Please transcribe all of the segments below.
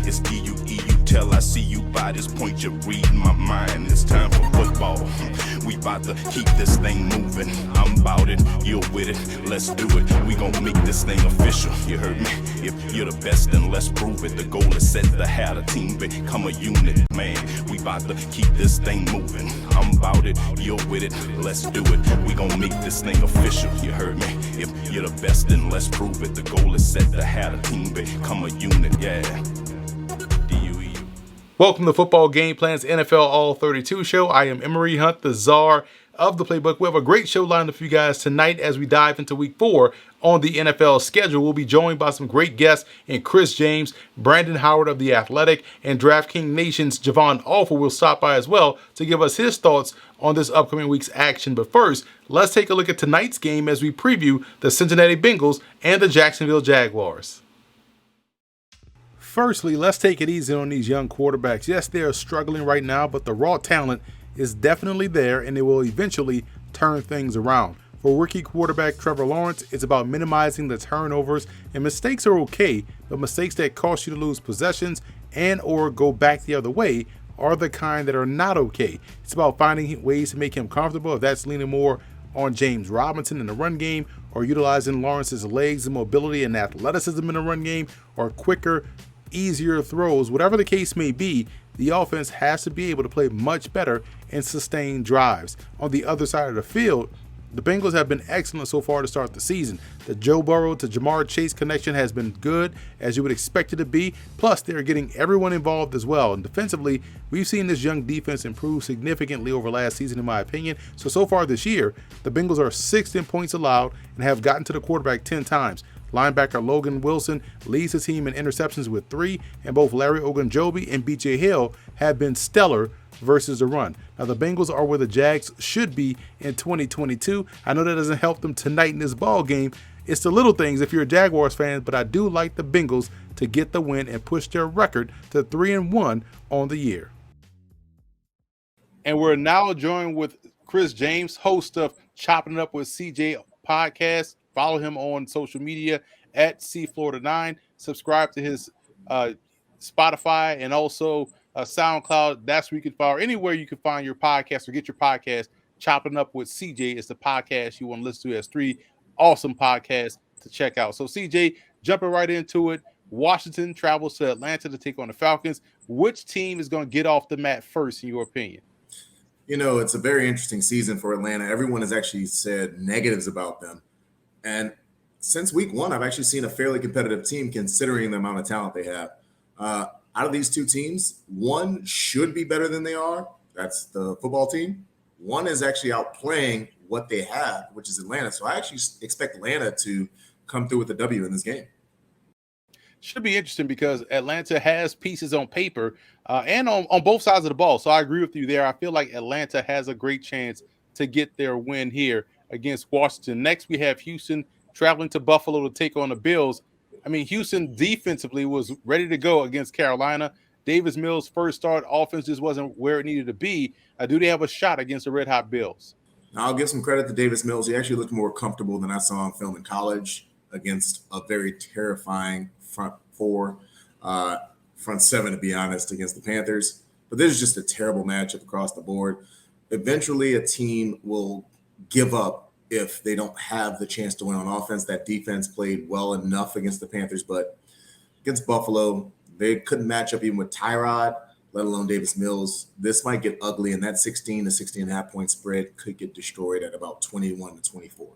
It's D-U-E-U tell. I see you by this point, you're reading my mind. It's time for football. We about to keep this thing moving. I'm about it, you're with it, let's do it. We gon' make this thing official, you heard me? If you're the best, then let's prove it. The goal is set to have a team become a unit, man. We about to keep this thing moving. I'm about it, you're with it, let's do it. We gon' make this thing official, you heard me? If you're the best, then let's prove it. The goal is set to have a team become a unit, yeah. D-U-E-U. Welcome to Football Game Plan's NFL All-32 show. I am Emery Hunt, the czar of the playbook. We have a great show lined up for you guys tonight as we dive into week 4 on the NFL schedule. We'll be joined by some great guests in Chris James, Brandon Howard of The Athletic, and DraftKings Nation's Javon Alford will stop by as well to give us his thoughts on this upcoming week's action. But first, let's take a look at tonight's game as we preview the Cincinnati Bengals and the Jacksonville Jaguars. Firstly, let's take it easy on these young quarterbacks. Yes, they are struggling right now, but the raw talent is definitely there, and they will eventually turn things around. For rookie quarterback Trevor Lawrence, it's about minimizing the turnovers, and mistakes are okay, but mistakes that cost you to lose possessions and or go back the other way are the kind that are not okay. It's about finding ways to make him comfortable, if that's leaning more on James Robinson in the run game, or utilizing Lawrence's legs and mobility and athleticism in the run game, or quicker, easier throws. Whatever the case may be, the offense has to be able to play much better and sustain drives. On the other side of the field, the Bengals have been excellent so far to start the season. The Joe Burrow to Jamar Chase connection has been good, as you would expect it to be. Plus, they're getting everyone involved as well. And defensively, we've seen this young defense improve significantly over last season, in my opinion. So far this year, the Bengals are 6th in points allowed and have gotten to the quarterback 10 times. Linebacker Logan Wilson leads the team in interceptions with 3, and both Larry Ogunjobi and B.J. Hill have been stellar versus the run. Now, the Bengals are where the Jags should be in 2022. I know that doesn't help them tonight in this ball game. It's the little things if you're a Jaguars fan, but I do like the Bengals to get the win and push their record to 3-1 on the year. And we're now joined with Chris James, host of Chopping It Up with CJ podcast. Follow him on social media at CFlorida9. Subscribe to his Spotify and also SoundCloud. That's where you can find, anywhere you can find your podcast or get your podcast. Chopping Up with CJ is the podcast you want to listen to. It has 3 awesome podcasts to check out. So CJ, jumping right into it. Washington travels to Atlanta to take on the Falcons. Which team is going to get off the mat first, in your opinion? You know, it's a very interesting season for Atlanta. Everyone has actually said negatives about them. And since week 1, I've actually seen a fairly competitive team considering the amount of talent they have. Out of these 2 teams, one should be better than they are. That's the football team. One is actually outplaying what they have, which is Atlanta. So I actually expect Atlanta to come through with a W in this game. Should be interesting because Atlanta has pieces on paper and on both sides of the ball. So I agree with you there. I feel like Atlanta has a great chance to get their win here against Washington. Next, we have Houston traveling to Buffalo to take on the Bills. I mean, Houston defensively was ready to go against Carolina. Davis Mills' first start offense just wasn't where it needed to be. Do they have a shot against the Red Hot Bills? Now, I'll give some credit to Davis Mills. He actually looked more comfortable than I saw on film in college against a very terrifying front 7, to be honest, against the Panthers. But this is just a terrible matchup across the board. Eventually, a team will give up if they don't have the chance to win on offense. That defense played well enough against the Panthers, but against Buffalo, they couldn't match up even with Tyrod, let alone Davis Mills. This might get ugly, and that 16 to 16.5 point spread could get destroyed at about 21 to 24.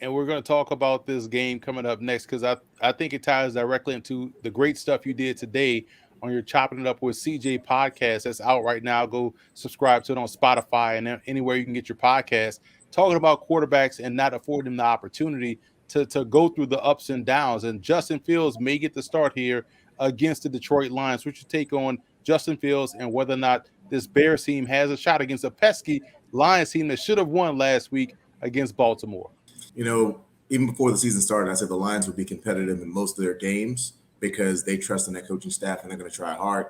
And we're going to talk about this game coming up next because I think it ties directly into the great stuff you did today on your Chopping It Up with CJ podcast that's out right now. Go subscribe to it on Spotify and anywhere you can get your podcast. Talking about quarterbacks and not affording them the opportunity to go through the ups and downs. And Justin Fields may get the start here against the Detroit Lions. Which you take on Justin Fields and whether or not this Bears team has a shot against a pesky Lions team that should have won last week against Baltimore. You know, even before the season started, I said the Lions would be competitive in most of their games because they trust in that coaching staff and they're going to try hard.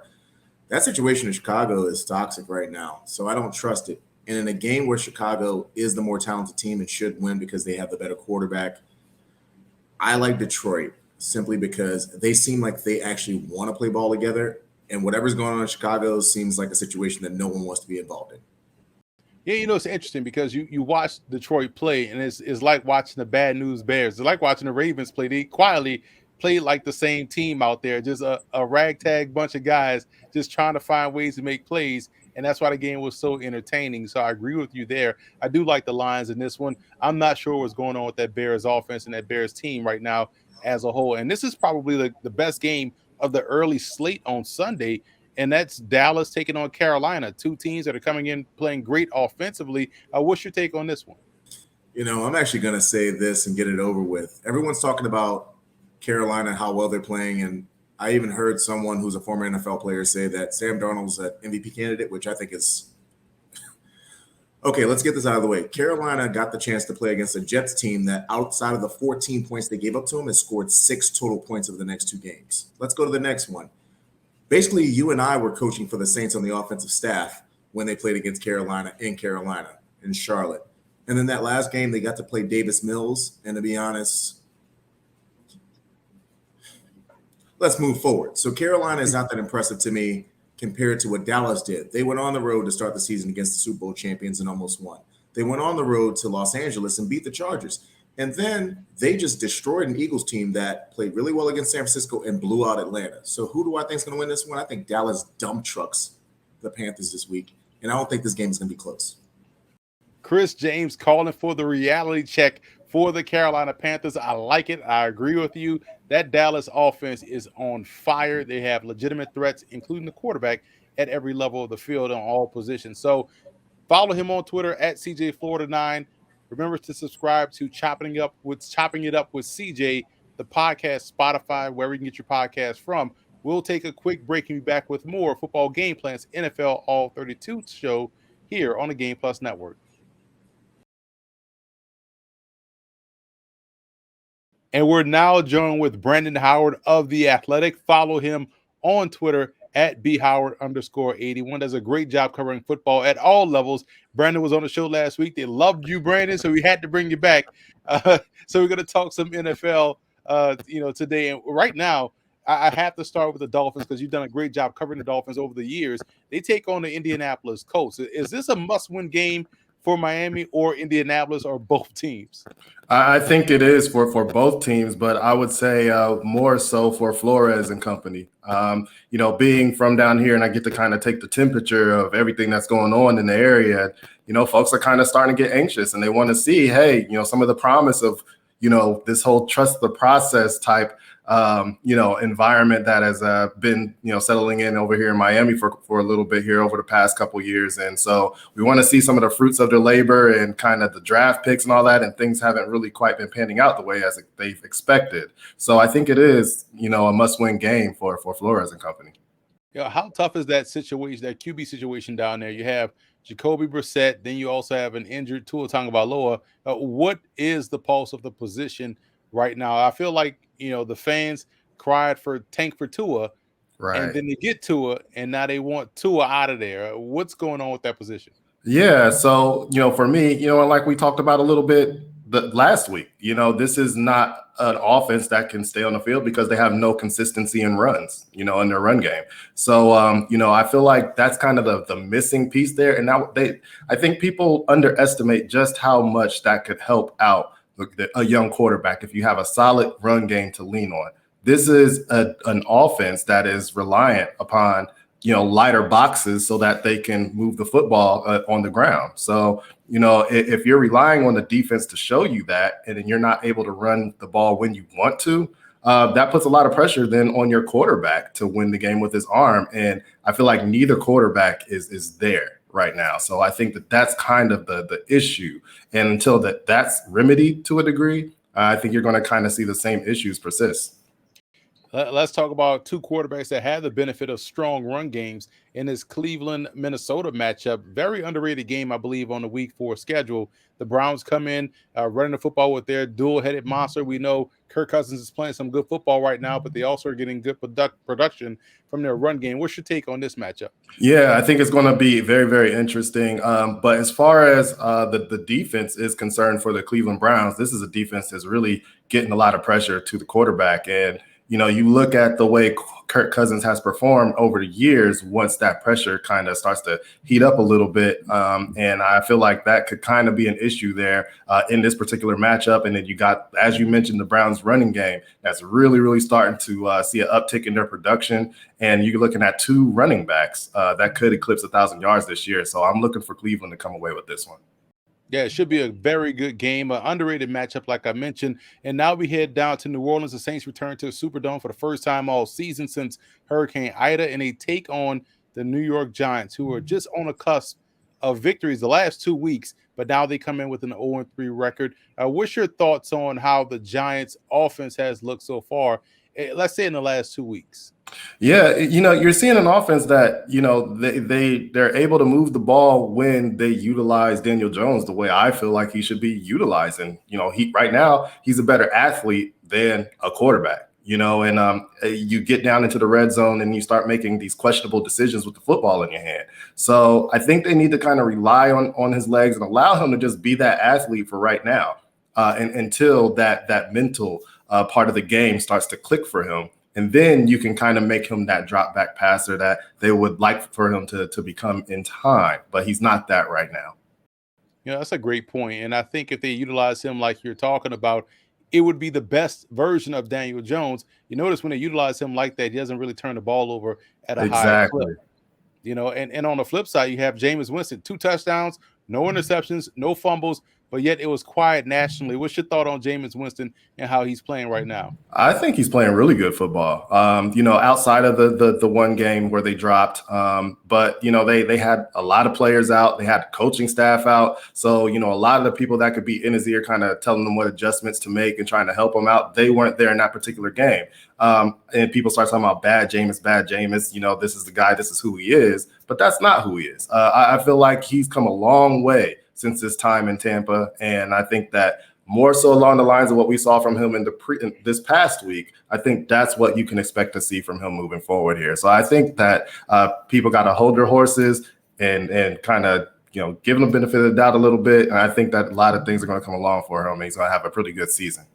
That situation in Chicago is toxic right now, so I don't trust it. And in a game where Chicago is the more talented team and should win because they have the better quarterback, I like Detroit. simply because they seem like they actually want to play ball together. And whatever's going on in Chicago seems like a situation that no one wants to be involved in. Yeah, it's interesting because you watch Detroit play, and it's like watching the Bad News Bears. It's like watching the Ravens play. They quietly play like the same team out there, just a ragtag bunch of guys just trying to find ways to make plays. And that's why the game was so entertaining. So I agree with you there. I do like the Lions in this one. I'm not sure what's going on with that Bears offense and that Bears team right now as a whole. And this is probably the best game of the early slate on Sunday, and that's Dallas taking on Carolina, two teams that are coming in playing great offensively. What's your take on this one? I'm actually going to say this and get it over with. Everyone's talking about Carolina, how well they're playing, and I even heard someone who's a former NFL player say that Sam Darnold's an MVP candidate, which I think is okay. Let's get this out of the way. Carolina got the chance to play against a Jets team that, outside of the 14 points they gave up to them, has scored 6 total points over the next 2 games. Let's go to the next one. Basically, you and I were coaching for the Saints on the offensive staff when they played against Carolina in Charlotte. And then that last game, they got to play Davis Mills. And to be honest, let's move forward. So Carolina is not that impressive to me compared to what Dallas did. They went on the road to start the season against the Super Bowl champions and almost won. They went on the road to Los Angeles and beat the Chargers. And then they just destroyed an Eagles team that played really well against San Francisco and blew out Atlanta. So who do I think is going to win this one? I think Dallas dump trucks the Panthers this week. And I don't think this game is going to be close. Chris James calling for the reality check for the Carolina Panthers. I like it. I agree with you. That Dallas offense is on fire. They have legitimate threats, including the quarterback, at every level of the field on all positions. So follow him on Twitter at CJFlorida9. Remember to subscribe to Chopping It Up with CJ, the podcast, Spotify, wherever you can get your podcast from. We'll take a quick break and be back with more Football Game Plan's NFL All-32 show here on the Game Plus Network. And we're now joined with Brandon Howard of The Athletic. Follow him on Twitter at bhoward_81. Does a great job covering football at all levels. Brandon was on the show last week. They loved you, Brandon, so we had to bring you back. So we're going to talk some NFL, today. And right now, I have to start with the Dolphins because you've done a great job covering the Dolphins over the years. They take on the Indianapolis Colts. Is this a must-win game for Miami or Indianapolis or both teams? I think it is for both teams, but I would say more so for Flores and company. Being from down here and I get to kind of take the temperature of everything that's going on in the area, folks are kind of starting to get anxious and they want to see, hey, some of the promise of, this whole trust the process type environment that has been, settling in over here in Miami for a little bit here over the past couple of years. And so we want to see some of the fruits of their labor and kind of the draft picks and all that. And things haven't really quite been panning out the way as they've expected. So I think it is, a must-win game for Flores and company. Yeah, how tough is that situation, that QB situation down there? You have Jacoby Brissett, then you also have an injured Tua Tagovailoa. What is the pulse of the position right now? I feel like, the fans cried for tank for Tua, right? And then they get Tua, and now they want Tua out of there. What's going on with that position? Yeah, so, for me, like we talked about a little bit last week, this is not an offense that can stay on the field because they have no consistency in runs, in their run game. So, I feel like that's kind of the missing piece there. And now I think people underestimate just how much that could help out a young quarterback if you have a solid run game to lean on. This is an offense that is reliant upon, lighter boxes so that they can move the football on the ground. So, if you're relying on the defense to show you that, and then you're not able to run the ball when you want to, that puts a lot of pressure then on your quarterback to win the game with his arm. And I feel like neither quarterback is there right now. So I think that's kind of the issue. And until that's remedied to a degree, I think you're going to kind of see the same issues persist. Let's talk about two quarterbacks that have the benefit of strong run games in this Cleveland Minnesota matchup. Very underrated game, I believe, on the week 4 schedule. The Browns come in running the football with their dual-headed monster. We know Kirk Cousins is playing some good football right now, but they also are getting good production from their run game. What's your take on this matchup? Yeah, I think it's going to be very, very interesting. But as far as the defense is concerned for the Cleveland Browns, this is a defense that's really getting a lot of pressure to the quarterback. And, you look at the way Kirk Cousins has performed over the years once that pressure kind of starts to heat up a little bit. And I feel like that could kind of be an issue there in this particular matchup. And then you got, as you mentioned, the Browns running game that's really, really starting to see an uptick in their production. And you're looking at 2 running backs that could eclipse 1,000 yards this year. So I'm looking for Cleveland to come away with this one. Yeah, it should be a very good game, an underrated matchup, like I mentioned. And now we head down to New Orleans. The Saints return to the Superdome for the first time all season since Hurricane Ida, and they take on the New York Giants, who are just on the cusp of victories the last 2 weeks, but now they come in with an 0-3 record. What's your thoughts on how the Giants' offense has looked so far, let's say in the last 2 weeks? Yeah, you're seeing an offense that, they're able to move the ball when they utilize Daniel Jones the way I feel like he should be utilized. And, right now he's a better athlete than a quarterback, and you get down into the red zone and you start making these questionable decisions with the football in your hand. So I think they need to kind of rely on his legs and allow him to just be that athlete for right now and until that mental part of the game starts to click for him. And then you can kind of make him that drop back passer that they would like for him to become in time. But he's not that right now. That's a great point. And I think if they utilize him like you're talking about, it would be the best version of Daniel Jones. You notice when they utilize him like that, he doesn't really turn the ball over at a high clip. And on the flip side, you have Jameis Winston, 2 touchdowns, no interceptions, no fumbles, but yet it was quiet nationally. What's your thought on Jameis Winston and how he's playing right now? I think he's playing really good football. Outside of the one game where they dropped, but they had a lot of players out. They had coaching staff out. So a lot of the people that could be in his ear, kind of telling them what adjustments to make and trying to help him out, they weren't there in that particular game. And people start talking about bad Jameis. This is the guy. This is who he is. But that's not who he is. I feel like he's come a long way since his time in Tampa, and I think that more so along the lines of what we saw from him in this past week, I think that's what you can expect to see from him moving forward here. So I think that people got to hold their horses and kind of give him the benefit of the doubt a little bit. And I think that a lot of things are going to come along for him. And he's going to have a pretty good season.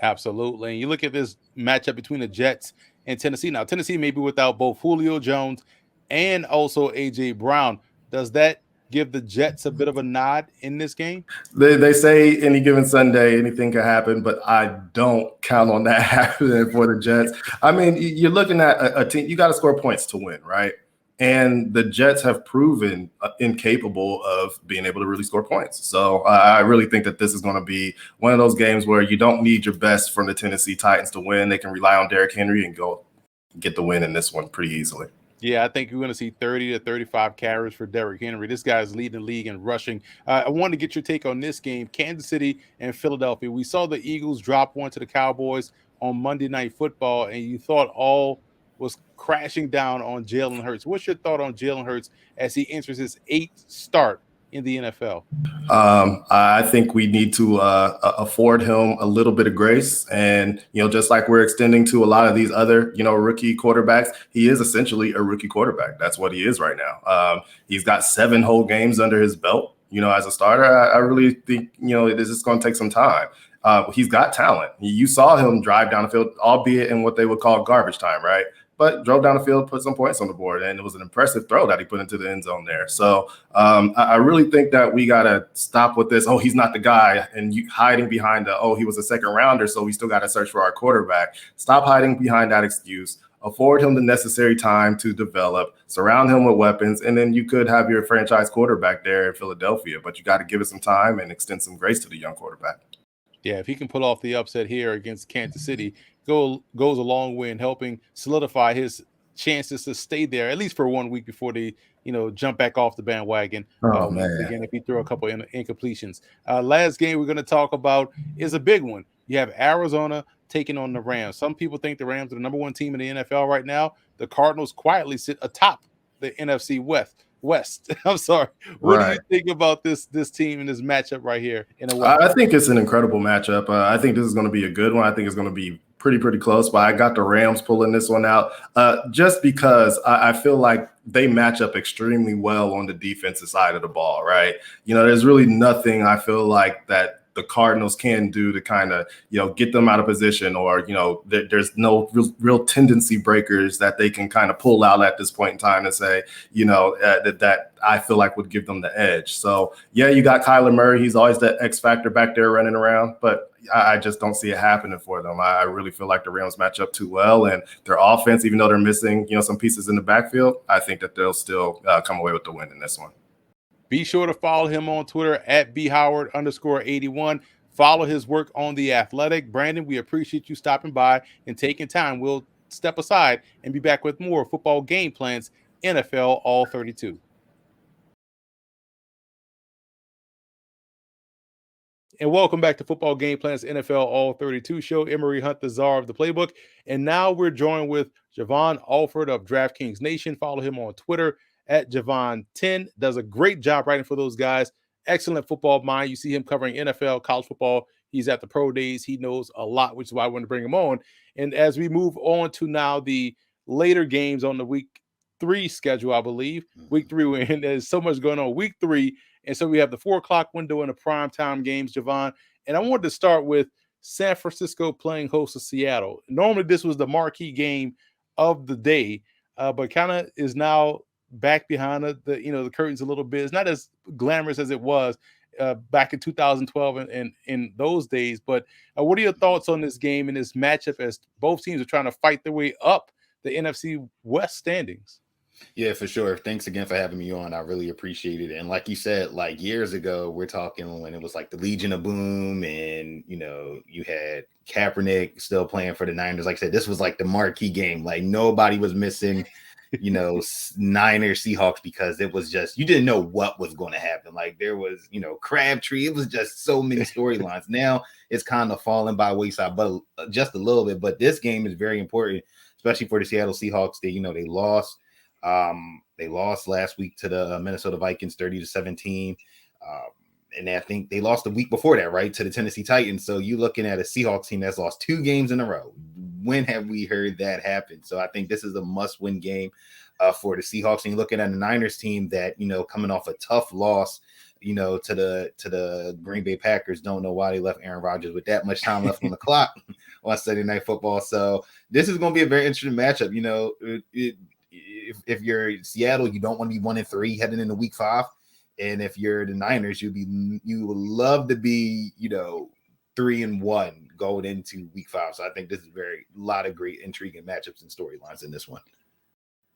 Absolutely. And you look at this matchup between the Jets and Tennessee. Now, Tennessee may be without both Julio Jones and also A.J. Brown. Does that give the Jets a bit of a nod in this game? They say any given Sunday, anything can happen, but I don't count on that happening for the Jets. I mean, you're looking at a team, you got to score points to win, right? And the Jets have proven incapable of being able to really score points. So I really think that this is going to be one of those games where you don't need your best from the Tennessee Titans to win. They can rely on Derrick Henry and go get the win in this one pretty easily. Yeah, I think you're going to see 30 to 35 carries for Derrick Henry. This guy's leading the league in rushing. I wanted to get your take on this game, Kansas City and Philadelphia. We saw the Eagles drop one to the Cowboys on Monday Night Football, and you thought all was crashing down on Jalen Hurts. What's your thought on Jalen Hurts as he enters his 8th start in the NFL? I think we need to afford him a little bit of grace. And, just like we're extending to a lot of these other, rookie quarterbacks, he is essentially a rookie quarterback. That's what he is right now. He's got 7 whole games under his belt, as a starter. I really think, this is going to take some time. He's got talent. You saw him drive down the field, albeit in what they would call garbage time, right? But drove down the field, put some points on the board, and it was an impressive throw that he put into the end zone there. So I really think that we got to stop with this, he's not the guy, and you hiding behind he was a second rounder, so we still got to search for our quarterback. Stop hiding behind that excuse. Afford him the necessary time to develop, surround him with weapons, and then you could have your franchise quarterback there in Philadelphia. But you got to give it some time and extend some grace to the young quarterback. Yeah, if he can pull off the upset here against Kansas City, goes a long way in helping solidify his chances to stay there at least for 1 week before they, jump back off the bandwagon. Again, if he throw a couple incompletions. Last game we're going to talk about is a big one. You have Arizona taking on the Rams. Some people think the Rams are the number one team in the NFL right now. The Cardinals quietly sit atop the NFC West. I'm sorry. What do you Right. think about this team and this matchup right here in a way? I think it's an incredible matchup. I think this is going to be a good one. I think it's going to be pretty close, but I got the Rams pulling this one out just because I feel like they match up extremely well on the defensive side of the ball, right? There's really nothing I feel like that the Cardinals can do to kind of, get them out of position, or, there's no real tendency breakers that they can kind of pull out at this point in time and say, that I feel like would give them the edge. So, yeah, you got Kyler Murray. He's always that X factor back there running around, but I just don't see it happening for them. I really feel like the Rams match up too well, and their offense, even though they're missing, some pieces in the backfield, I think that they'll still come away with the win in this one. Be sure to follow him on Twitter at bhoward_81. Follow his work on The Athletic. Brandon, we appreciate you stopping by and taking time. We'll step aside and be back with more football game plans, NFL All-32. And welcome back to Football Game Plans NFL All-32 show. Emery Hunt, the czar of the playbook. And now we're joined with Javon Alford of DraftKings Nation. Follow him on Twitter at Javon10. Does a great job writing for those guys. Excellent football mind. You see him covering NFL, college football. He's at the pro days. He knows a lot, which is why I wanted to bring him on. And as we move on to now the later games on the week 3 schedule, I believe. Week 3, and there's so much going on. Week 3. And so we have the 4 o'clock window and the primetime games, Javon. And I wanted to start with San Francisco playing host to Seattle. Normally, this was the marquee game of the day, but kind of is now back behind the curtains a little bit. It's not as glamorous as it was back in 2012 and in those days. But what are your thoughts on this game and this matchup as both teams are trying to fight their way up the NFC West standings? Yeah, for sure. Thanks again for having me on. I really appreciate it. And like you said, like years ago, we're talking when it was like the Legion of Boom and, you had Kaepernick still playing for the Niners. Like I said, this was like the marquee game. Like nobody was missing, Niners Seahawks, because it was just, you didn't know what was going to happen. Like there was, Crabtree. It was just so many storylines. Now it's kind of falling by wayside, but just a little bit. But this game is very important, especially for the Seattle Seahawks. They lost. They lost last week to the Minnesota Vikings 30-17. And I think they lost the week before that, right, to the Tennessee Titans. So you're looking at a Seahawks team that's lost 2 games in a row. When have we heard that happen? So I think this is a must-win game for the Seahawks. And you're looking at a Niners team that, coming off a tough loss, to the Green Bay Packers. Don't know why they left Aaron Rodgers with that much time left on the clock on Sunday Night Football. So this is going to be a very interesting matchup. If you're Seattle, you don't want to be 1-3 heading into week 5. And if you're the Niners, you would love to be, 3-1 going into week 5. So I think this is a lot of great intriguing matchups and storylines in this one.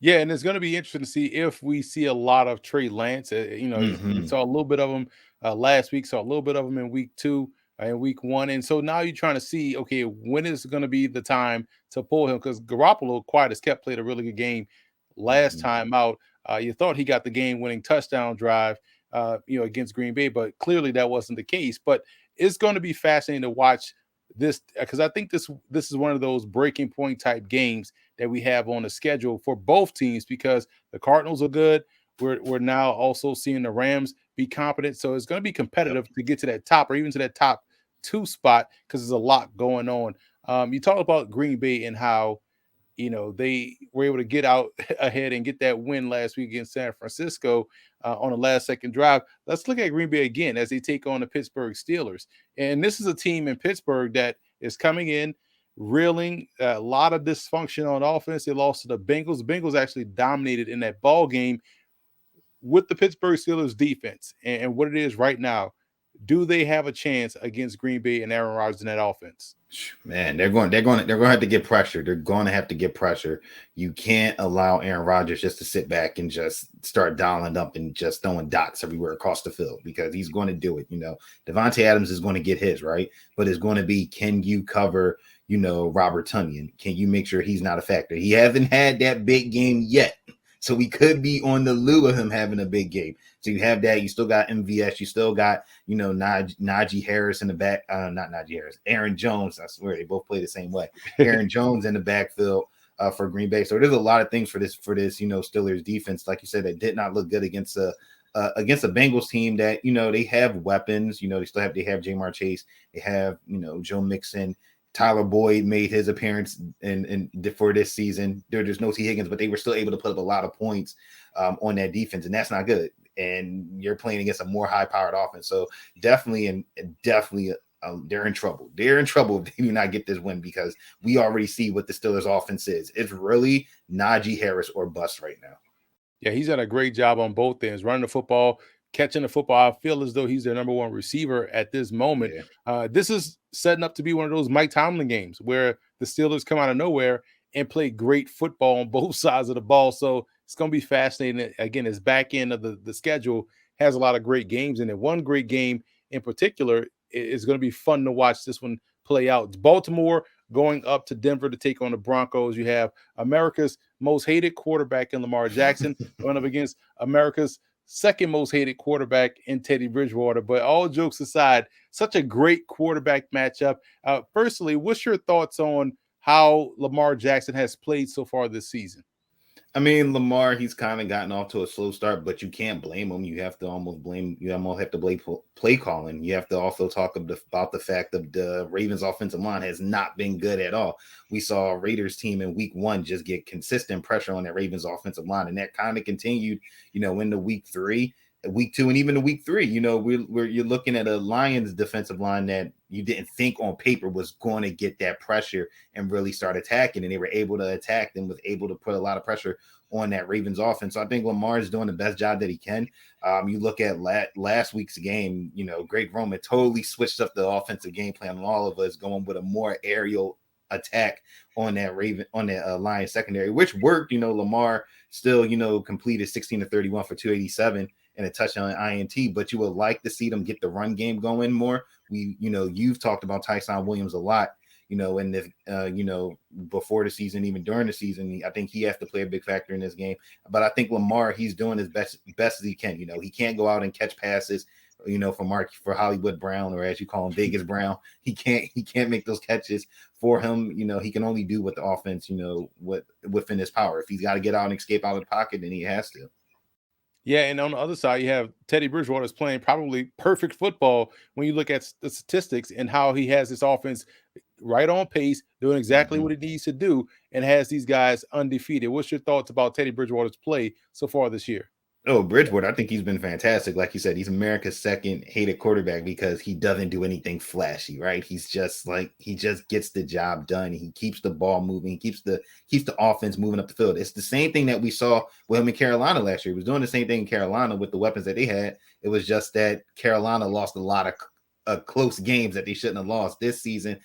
Yeah, and it's going to be interesting to see if we see a lot of Trey Lance. We saw a little bit of him last week, saw a little bit of him in week 2 and week 1. And so now you're trying to see, okay, when is going to be the time to pull him? Because Garoppolo, quiet as kept, played a really good game last time out. You thought he got the game-winning touchdown drive, against Green Bay, but clearly that wasn't the case. But it's going to be fascinating to watch this, because I think this is one of those breaking point type games that we have on the schedule for both teams, because the Cardinals are good. We're now also seeing the Rams be competent, so it's going to be competitive to get to that top or even to that top 2 spot, because there's a lot going on. You talk about Green Bay and how they were able to get out ahead and get that win last week against San Francisco on the last second drive. Let's look at Green Bay again as they take on the Pittsburgh Steelers. And this is a team in Pittsburgh that is coming in, reeling, a lot of dysfunction on offense. They lost to the Bengals. The Bengals actually dominated in that ball game with the Pittsburgh Steelers defense and what it is right now. Do they have a chance against Green Bay and Aaron Rodgers in that offense? Man, they're going to have to get pressure. They're going to have to get pressure. You can't allow Aaron Rodgers just to sit back and just start dialing up and just throwing dots everywhere across the field, because he's going to do it. Devontae Adams is going to get his, right? But it's going to be, can you cover, Robert Tonyan? Can you make sure he's not a factor? He hasn't had that big game yet. So we could be on the lure of him having a big game. So you have that. You still got MVS. You still got, Najee Harris in the back. Not Najee Harris. Aaron Jones. I swear they both play the same way. Aaron Jones in the backfield for Green Bay. So there's a lot of things for this, Steelers defense. Like you said, that did not look good against a Bengals team that, they have weapons. They have Jamar Chase. They have, Joe Mixon. Tyler Boyd made his appearance for this season. There's no T. Higgins, but they were still able to put up a lot of points on that defense, and that's not good. And you're playing against a more high-powered offense, so definitely, they're in trouble. They're in trouble if they do not get this win, because we already see what the Steelers' offense is. It's really Najee Harris or bust right now. Yeah, he's done a great job on both ends, running the football, catching the football. I feel as though he's their number one receiver at this moment. Yeah. This is setting up to be one of those Mike Tomlin games where the Steelers come out of nowhere and play great football on both sides of the ball. So it's going to be fascinating. Again, his back end of the schedule has a lot of great games in it. One great game in particular is going to be fun to watch this one play out. It's Baltimore going up to Denver to take on the Broncos. You have America's most hated quarterback in Lamar Jackson going up against America's second most hated quarterback in Teddy Bridgewater. But all jokes aside, such a great quarterback matchup. Firstly, what's your thoughts on how Lamar Jackson has played so far this season? I mean, Lamar, he's kind of gotten off to a slow start, but you can't blame him. You almost have to blame play calling. You have to also talk about the fact that the Ravens offensive line has not been good at all. We saw a Raiders team in week 1 just get consistent pressure on that Ravens offensive line, and that kind of continued, into week 3. Week 2 and even to week 3, you're looking at a Lions defensive line that you didn't think on paper was going to get that pressure and really start attacking, and they were able to attack and was able to put a lot of pressure on that Ravens offense. So I think Lamar is doing the best job that he can. You look at last week's game, Greg Roman totally switched up the offensive game plan on all of us, going with a more aerial attack on that Lions secondary, which worked. Lamar still, completed 16 to 31 for 287 and a touchdown INT, but you would like to see them get the run game going more. You've talked about Tyson Williams a lot, in this, before the season, even during the season. I think he has to play a big factor in this game. But I think Lamar, he's doing his best as he can. He can't go out and catch passes, for Hollywood Brown, or as you call him, Vegas Brown. He can't make those catches for him. He can only do what the offense, within his power. If he's got to get out and escape out of the pocket, then he has to. Yeah, and on the other side, you have Teddy Bridgewater is playing probably perfect football when you look at the statistics and how he has this offense right on pace, doing exactly what it needs to do, and has these guys undefeated. What's your thoughts about Teddy Bridgewater's play so far this year? Oh, Bridgewater, I think he's been fantastic. Like you said, he's America's second hated quarterback because he doesn't do anything flashy, right? He's just he just gets the job done. He keeps the ball moving. He keeps the offense moving up the field. It's the same thing that we saw with him in Carolina last year. He was doing the same thing in Carolina with the weapons that they had. It was just that Carolina lost a lot of close games that they shouldn't have lost. This season,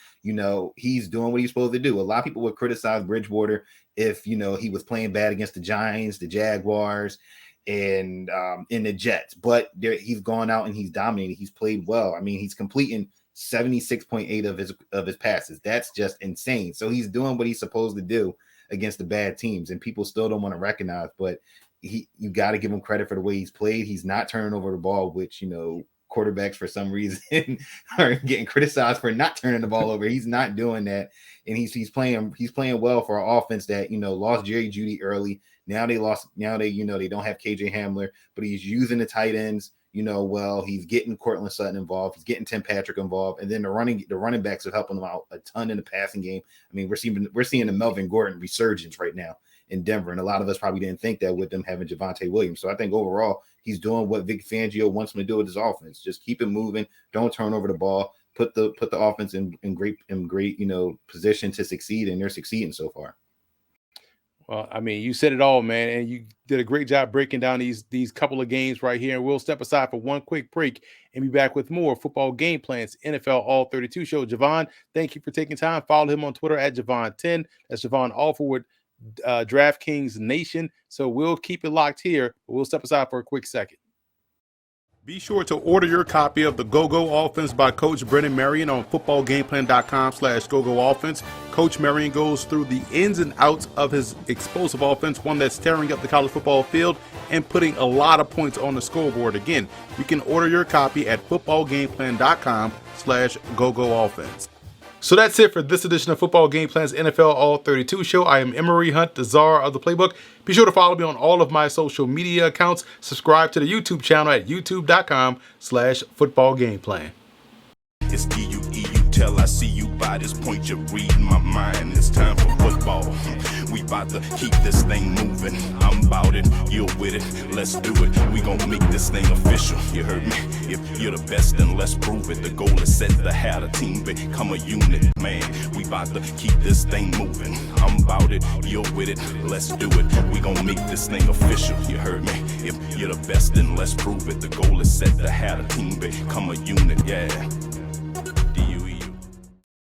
he's doing what he's supposed to do. A lot of people would criticize Bridgewater if, he was playing bad against the Giants, the Jaguars, and in the Jets, but he's gone out and he's dominated. He's played well. I mean, he's completing 76.8 of his passes. That's just insane. So he's doing what he's supposed to do against the bad teams, and people still don't want to recognize, but you got to give him credit for the way he's played. He's not turning over the ball, which, quarterbacks for some reason are getting criticized for not turning the ball over. He's not doing that, and he's playing well for an offense that lost Jerry Jeudy early. Now they don't have KJ Hamler, but he's using the tight ends well. He's getting Cortland Sutton involved. He's getting Tim Patrick involved, and then the running backs are helping them out a ton in the passing game. I mean, we're seeing the Melvin Gordon resurgence right now in Denver, and a lot of us probably didn't think that with them having Javonte Williams. So I think overall he's doing what Vic Fangio wants him to do with his offense. Just keep it moving. Don't turn over the ball. Put the offense in great position to succeed, and they're succeeding so far. Well, I mean, you said it all, man, and you did a great job breaking down these couple of games right here. And we'll step aside for one quick break and be back with more Football Game Plans, NFL All-32 show. Javon, thank you for taking time. Follow him on Twitter at Javon10. That's Javon Alford, DraftKings Nation. So we'll keep it locked here, but we'll step aside for a quick second. Be sure to order your copy of the Go-Go Offense by Coach Brennan Marion on footballgameplan.com/GoGoOffense. Coach Marion goes through the ins and outs of his explosive offense, one that's tearing up the college football field and putting a lot of points on the scoreboard. Again, you can order your copy at footballgameplan.com/GoGoOffense. So that's it for this edition of Football Game Plan's NFL All-32 show. I am Emery Hunt, the czar of the playbook. Be sure to follow me on all of my social media accounts. Subscribe to the YouTube channel at youtube.com/footballgameplan. It's D-U-E-U till I see you. By this point you're reading my mind. It's time for football. We about to keep this thing moving. I'm about it, you're with it, let's do it. We gon' make this thing official, you heard me? If you're the best, then let's prove it. The goal is set to have a team become a unit, man. We about to keep this thing moving. I'm about it, you're with it, let's do it. We gon' make this thing official, you heard me? If you're the best, then let's prove it. The goal is set to have a team become a unit, yeah.